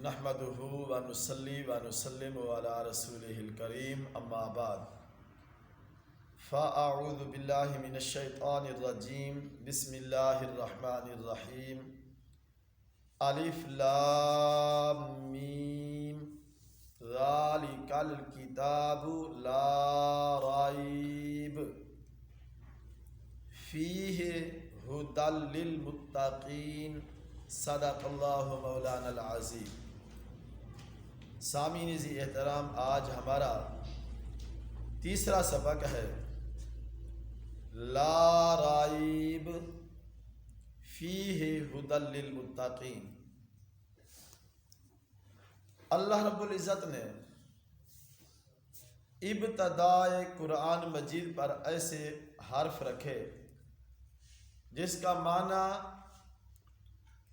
نحمدہ و نصلی و نسلم علی رسولہ الکریم اما بعد فاعوذ باللہ من الشیطان الرجیم بسم اللہ الرحمن الرحیم الف لام میم ذالک الکتاب لا ریب فیہ ھدی للمتقین صدق اللہ مولانا العظیم۔ سامعین ذی احترام، آج ہمارا تیسرا سبق ہے لا ریب فیہ ھدی للمتقین۔ اللہ رب العزت نے ابتدائے قرآن مجید پر ایسے حرف رکھے جس کا معنی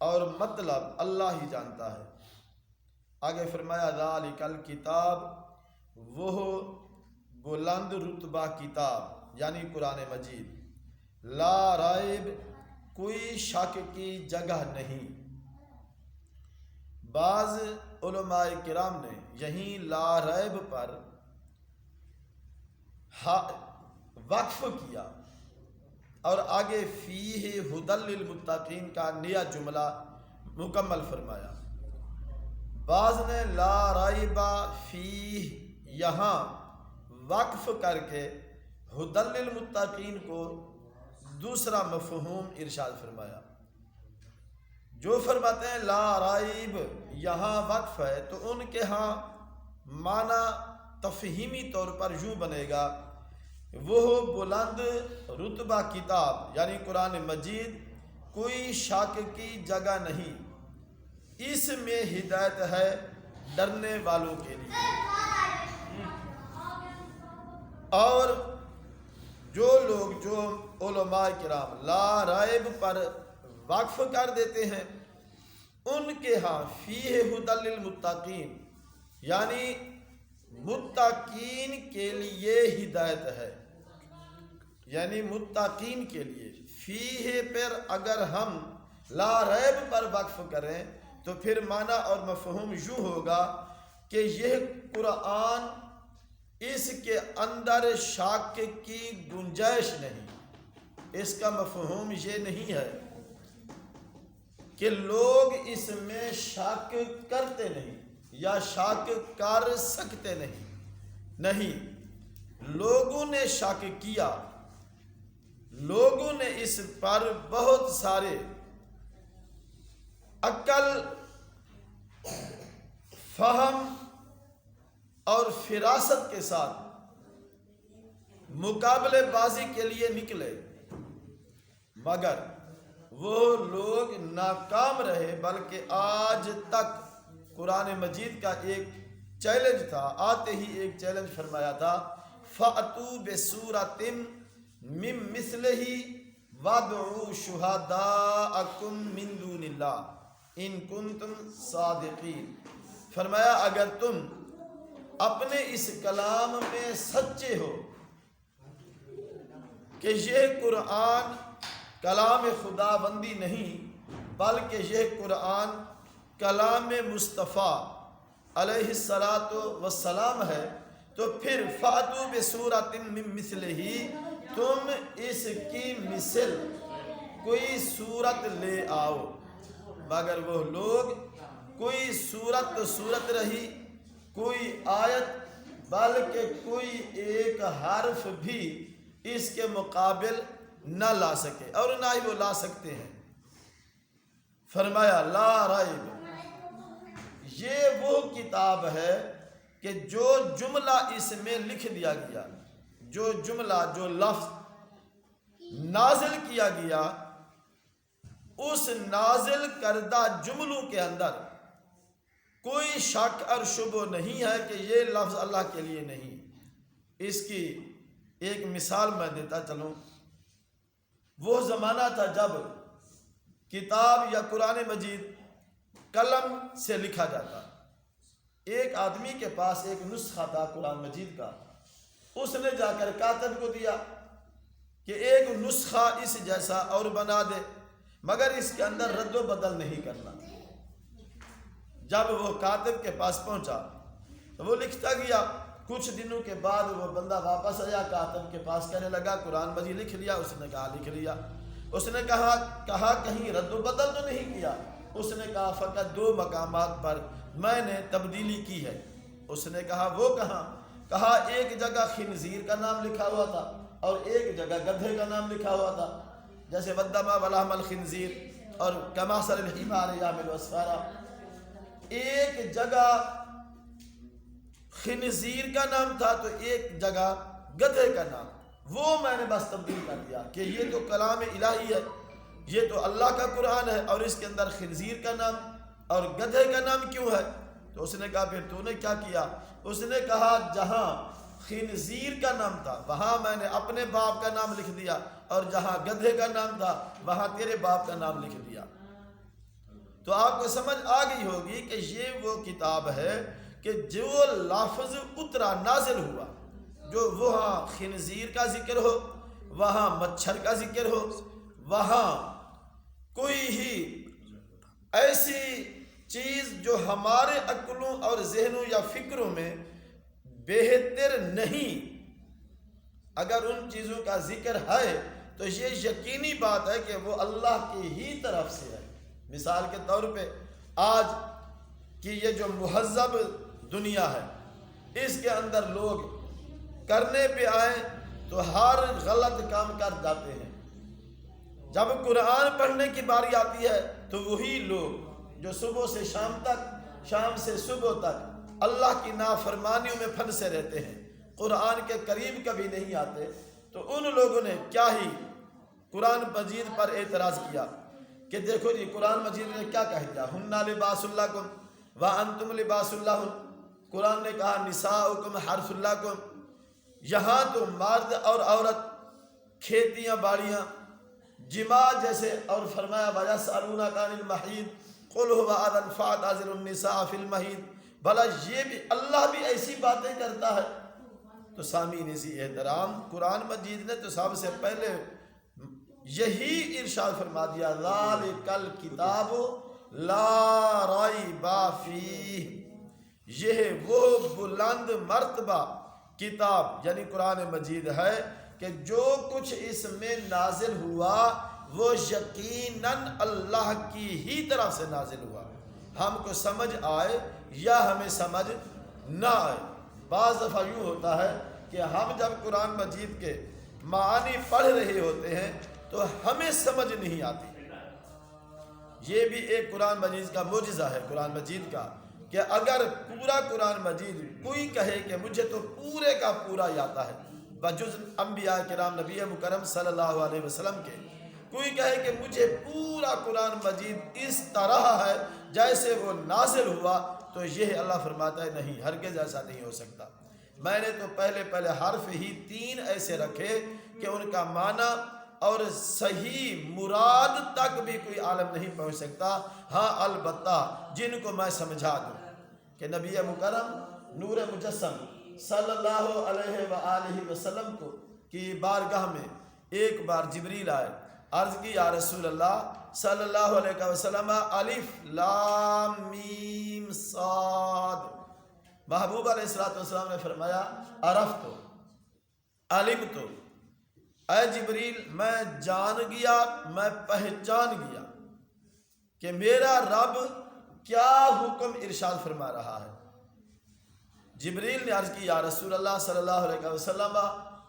اور مطلب اللہ ہی جانتا ہے۔ آگے فرمایا ذالک الکتاب، وہ بلند رتبہ کتاب یعنی قرآن مجید، لا ریب، کوئی شک کی جگہ نہیں۔ بعض علماء کرام نے یہیں لا ریب پر وقف کیا اور آگے فیہ ھدی للمتقین کا نیا جملہ مکمل فرمایا۔ بعض نے لا ریب فیہ یہاں وقف کر کے ھدی للمتقین کو دوسرا مفہوم ارشاد فرمایا۔ جو فرماتے ہیں لا ریب یہاں وقف ہے تو ان کے ہاں معنی تفہیمی طور پر یوں بنے گا، وہ بلند رتبہ کتاب یعنی قرآن مجید کوئی شک کی جگہ نہیں، اس میں ہدایت ہے ڈرنے والوں کے لیے۔ اور جو لوگ، جو علماء کرام لا ریب پر وقف کر دیتے ہیں، ان کے ہاں فیہ ھدی للمتقین یعنی متقین کے لیے ہدایت ہے، یعنی متقین کے لیے۔ فیہ پر اگر ہم لا ریب پر وقف کریں تو پھر معنی اور مفہوم یوں ہوگا کہ یہ قرآن، اس کے اندر شک کی گنجائش نہیں۔ اس کا مفہوم یہ نہیں ہے کہ لوگ اس میں شک کرتے نہیں یا شک کر سکتے نہیں، لوگوں نے شک کیا، لوگوں نے اس پر بہت سارے عقل، فہم اور فراست کے ساتھ مقابلے بازی کے لیے نکلے، مگر وہ لوگ ناکام رہے۔ بلکہ آج تک قرآن مجید کا ایک چیلنج تھا، آتے ہی ایک چیلنج فرمایا تھا فَأْتُوا بِسُورَةٍ مِّن مِّثْلِهِ وَادْعُوا شُهَدَاءَكُم مِّن دُونِ اللَّهِ إِن كُنتُمْ صَادِقِينَ۔ فرمایا اگر تم اپنے اس کلام میں سچے ہو کہ یہ قرآن کلام خدا بندی نہیں بلکہ یہ قرآن کلام مصطفیٰ علیہ السلام ہے، تو پھر فَأْتُوا بِسُورَةٍ مِّن مِّثْلِهِ، تم اس کی مثل کوئی صورت لے آؤ۔ مگر وہ لوگ کوئی صورت تو صورت رہی، کوئی آیت، بلکہ کوئی ایک حرف بھی اس کے مقابل نہ لا سکے اور نہ ہی وہ لا سکتے ہیں۔ فرمایا لا ریب، یہ وہ کتاب ہے کہ جو جملہ اس میں لکھ دیا گیا، جو جملہ، جو لفظ نازل کیا گیا، اس نازل کردہ جملوں کے اندر کوئی شک اور شبہ نہیں ہے کہ یہ لفظ اللہ کے لیے نہیں۔ اس کی ایک مثال میں دیتا چلوں۔ وہ زمانہ تھا جب کتاب یا قرآن مجید قلم سے لکھا جاتا۔ ایک آدمی کے پاس ایک نسخہ تھا قرآن مجید کا، اس نے جا کر کاتب کو دیا کہ ایک نسخہ اس جیسا اور بنا دے، مگر اس کے اندر رد و بدل نہیں کرنا۔ جب وہ کاتب کے پاس پہنچا تو وہ لکھتا گیا، کچھ دنوں کے بعد وہ بندہ واپس آیا کاتب کے پاس، کہنے لگا قرآن مجید لکھ لیا؟ اس نے کہا لکھ لیا۔ اس نے کہا کہیں رد و بدل تو نہیں کیا؟ اس نے کہا فقط 2 مقامات پر میں نے تبدیلی کی ہے۔ اس نے کہا وہ کہاں؟ کہا ایک جگہ خنزیر کا نام لکھا ہوا تھا اور ایک جگہ گدھے کا نام لکھا ہوا تھا، جیسے ودما ولحم الخنزیر اور کماثل الحمار یحمل اسفارا۔ ایک جگہ خنزیر کا نام تھا تو ایک جگہ گدھے کا نام، وہ میں نے بس تبدیل کر دیا کہ یہ تو کلام الہی ہے، یہ تو اللہ کا قرآن ہے، اور اس کے اندر خنزیر کا نام اور گدھے کا نام کیوں ہے؟ تو اس نے کہا پھر تو نے کیا کیا؟ اس نے کہا جہاں خنزیر کا نام تھا وہاں میں نے اپنے باپ کا نام لکھ دیا، اور جہاں گدھے کا نام تھا وہاں تیرے باپ کا نام لکھ دیا۔ تو آپ کو سمجھ آ گئی ہوگی کہ یہ وہ کتاب ہے کہ جو لفظ اترا نازل ہوا، جو وہاں خنزیر کا ذکر ہو، وہاں مچھر کا ذکر ہو، وہاں کوئی ہی ایسی چیز جو ہمارے عقلوں اور ذہنوں یا فکروں میں بہتر نہیں، اگر ان چیزوں کا ذکر ہے تو یہ یقینی بات ہے کہ وہ اللہ کی ہی طرف سے ہے۔ مثال کے طور پہ آج کی یہ جو مہذب دنیا ہے، اس کے اندر لوگ کرنے پہ آئیں تو ہر غلط کام کر جاتے ہیں۔ جب قرآن پڑھنے کی باری آتی ہے تو وہی لوگ جو صبح سے شام تک، شام سے صبح تک اللہ کی نافرمانیوں میں پھنسے رہتے ہیں، قرآن کے قریب کبھی نہیں آتے، تو ان لوگوں نے کیا ہی قرآن مجید پر اعتراض کیا کہ دیکھو جی قرآن مجید نے کیا کہہ دیا، ہن لباس لکم وانتم لباس لہن۔ قرآن نے کہا نساؤکم حرث لکم، یہاں تو مرد اور عورت کھیتیاں باڑیاں جماع جیسے، اور فرمایا وَيَسْأَلُونَكَ عَنِ الْمَحِيضِ قُلْ هُوَ أَذًى فَاعْتَزِلُوا النِّسَاءَ فِي الْمَحِيضِ۔ بھلا یہ بھی اللہ بھی ایسی باتیں کرتا ہے؟ تو سامعین اسی احترام، قرآن مجید نے تو سب سے پہلے یہی ارشاد فرما دیا ذَلِكَ الْكِتَابُ لَا رَيْبَ فِيهِ، یہ وہ بلند مرتبہ کتاب یعنی قرآن مجید ہے کہ جو کچھ اس میں نازل ہوا وہ یقیناً اللہ کی ہی طرف سے نازل ہوا، ہم کو سمجھ آئے یا ہمیں سمجھ نہ آئے۔ بعض دفعہ یوں ہوتا ہے کہ ہم جب قرآن مجید کے معانی پڑھ رہے ہوتے ہیں تو ہمیں سمجھ نہیں آتی۔ یہ بھی ایک قرآن مجید کا معجزہ ہے قرآن مجید کا، کہ اگر پورا قرآن مجید کوئی کہے کہ مجھے تو پورے کا پورا آتا ہے، بجز انبیاء کرام نبی مکرم صلی اللہ علیہ وسلم کے، کوئی کہے کہ مجھے پورا قرآن مجید اس طرح ہے جیسے وہ نازل ہوا، تو یہ اللہ فرماتا ہے نہیں، ہرگز ایسا نہیں ہو سکتا۔ میں نے تو پہلے حرف ہی 3 ایسے رکھے کہ ان کا معنی اور صحیح مراد تک بھی کوئی عالم نہیں پہنچ سکتا، ہاں البتہ جن کو میں سمجھا دوں کہ نبی مکرم نور مجسم صلی اللہ علیہ وآلہ وسلم کو کی بارگاہ میں ایک بار جبریل آئے، عرض کی یا رسول اللہ صلی اللہ علیہ وسلم الف لام میم صاد۔ محبوب علیہ السلام نے فرمایا عرفتو علمتو، اے جبریل میں جان گیا، میں پہچان گیا کہ میرا رب کیا حکم ارشاد فرما رہا ہے۔ جبریل نے عرض کی یا رسول اللہ صلی اللہ علیہ وسلم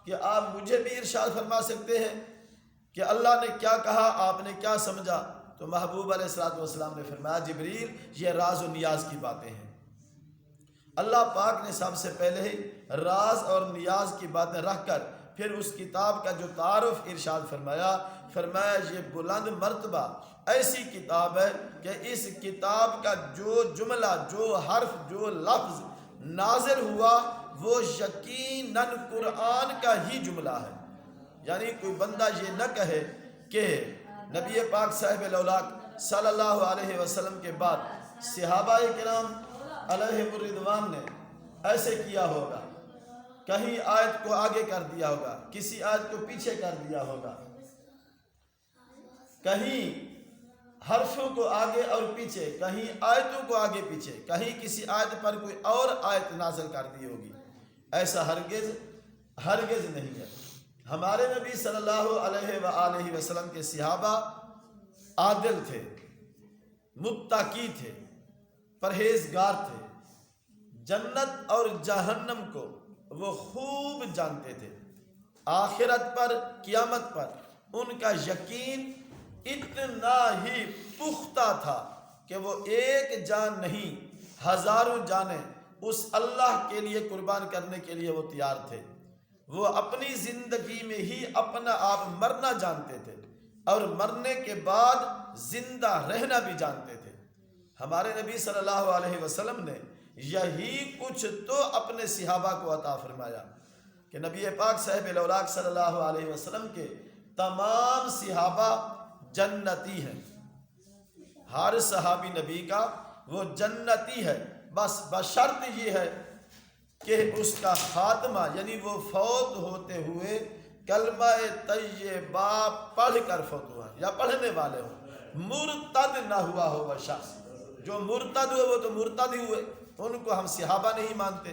کہ آپ مجھے بھی ارشاد فرما سکتے ہیں کہ اللہ نے کیا کہا، آپ نے کیا سمجھا؟ تو محبوب علیہ السلام نے فرمایا جبریل یہ راز و نیاز کی باتیں ہیں، اللہ پاک نے سب سے پہلے ہی راز اور نیاز کی باتیں رکھ کر پھر اس کتاب کا جو تعارف ارشاد فرمایا یہ بلند مرتبہ ایسی کتاب ہے کہ اس کتاب کا جو جملہ، جو حرف، جو لفظ نازل ہوا وہ یقیناً قرآن کا ہی جملہ ہے۔ یعنی کوئی بندہ یہ نہ کہے کہ نبی پاک صاحب الاولاق صلی اللہ علیہ وسلم کے بعد صحابہ کرام علیہم الرضوان نے ایسے کیا ہوگا، کہیں آیت کو آگے کر دیا ہوگا، کسی آیت کو پیچھے کر دیا ہوگا، کہیں حرفوں کو آگے اور پیچھے، کہیں آیتوں کو آگے پیچھے، کہیں کسی آیت پر کوئی اور آیت نازل کر دی ہوگی، ایسا ہرگز نہیں ہے۔ ہمارے نبی صلی اللہ علیہ وآلہ وسلم کے صحابہ عادل تھے، متقی تھے، پرہیزگار تھے، جنت اور جہنم کو وہ خوب جانتے تھے، آخرت پر، قیامت پر ان کا یقین اتنا ہی پختہ تھا کہ وہ ایک جان نہیں ہزاروں جانیں اس اللہ کے لیے قربان کرنے کے لیے وہ تیار تھے۔ وہ اپنی زندگی میں ہی اپنا آپ مرنا جانتے تھے اور مرنے کے بعد زندہ رہنا بھی جانتے تھے۔ ہمارے نبی صلی اللہ علیہ وسلم نے یہی کچھ تو اپنے صحابہ کو عطا فرمایا کہ نبی پاک صاحب الاوراق صلی اللہ علیہ وسلم کے تمام صحابہ جنتی ہیں۔ ہر صحابی نبی کا وہ جنتی ہے، بس بشرط یہ ہے کہ اس کا خاتمہ یعنی وہ فوت ہوتے ہوئے کلمہ طیبہ پڑھ کر فوت ہوا یا پڑھنے والے ہوں، مرتد نہ ہوا ہو وہ شخص۔ جو مرتد ہوئے وہ تو مرتد ہی ہوئے، ان کو ہم صحابہ نہیں مانتے،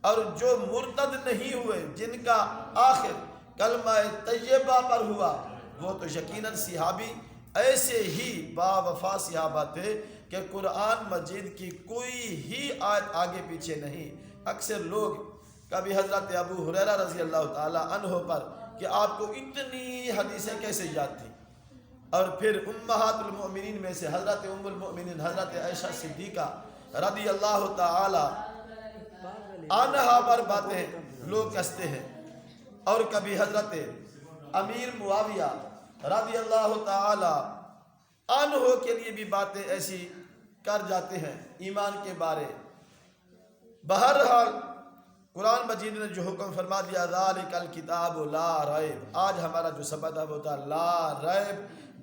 اور جو مرتد نہیں ہوئے جن کا آخر کلمہ طیبہ پر ہوا وہ تو یقیناً صحابی ایسے ہی با وفا صحابہ تھے کہ قرآن مجید کی کوئی ہی آیت آگے پیچھے نہیں۔ اکثر لوگ کبھی حضرت ابو ہریرہ رضی اللہ تعالی عنہ پر کہ آپ کو اتنی حدیثیں کیسے یاد تھیں، اور پھر امہات المؤمنین میں سے حضرت ام المؤمنین حضرت عائشہ صدیقہ رضی اللہ تعالی عنہا پر باتیں لوگ کہتے ہیں، اور کبھی حضرت امیر معاویہ رضی اللہ تعالی عنہ کے لیے بھی باتیں ایسی کر جاتے ہیں ایمان کے بارے۔ بہرحال قرآن مجید نے جو حکم فرما دیا ذالک الکتاب لا ریب، آج ہمارا جو سبق ہے وہ تھا لا ریب۔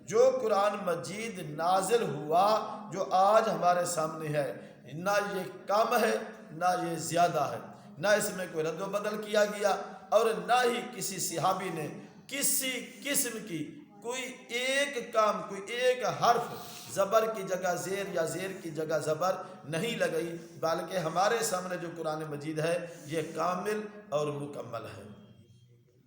جو قرآن مجید نازل ہوا جو آج ہمارے سامنے ہے، نہ یہ کم ہے نہ یہ زیادہ ہے، نہ اس میں کوئی رد و بدل کیا گیا، اور نہ ہی کسی صحابی نے کسی قسم کی کوئی ایک کام، کوئی ایک حرف زبر کی جگہ زیر یا زیر کی جگہ زبر نہیں لگئی، بلکہ ہمارے سامنے جو قرآن مجید ہے یہ کامل اور مکمل ہے۔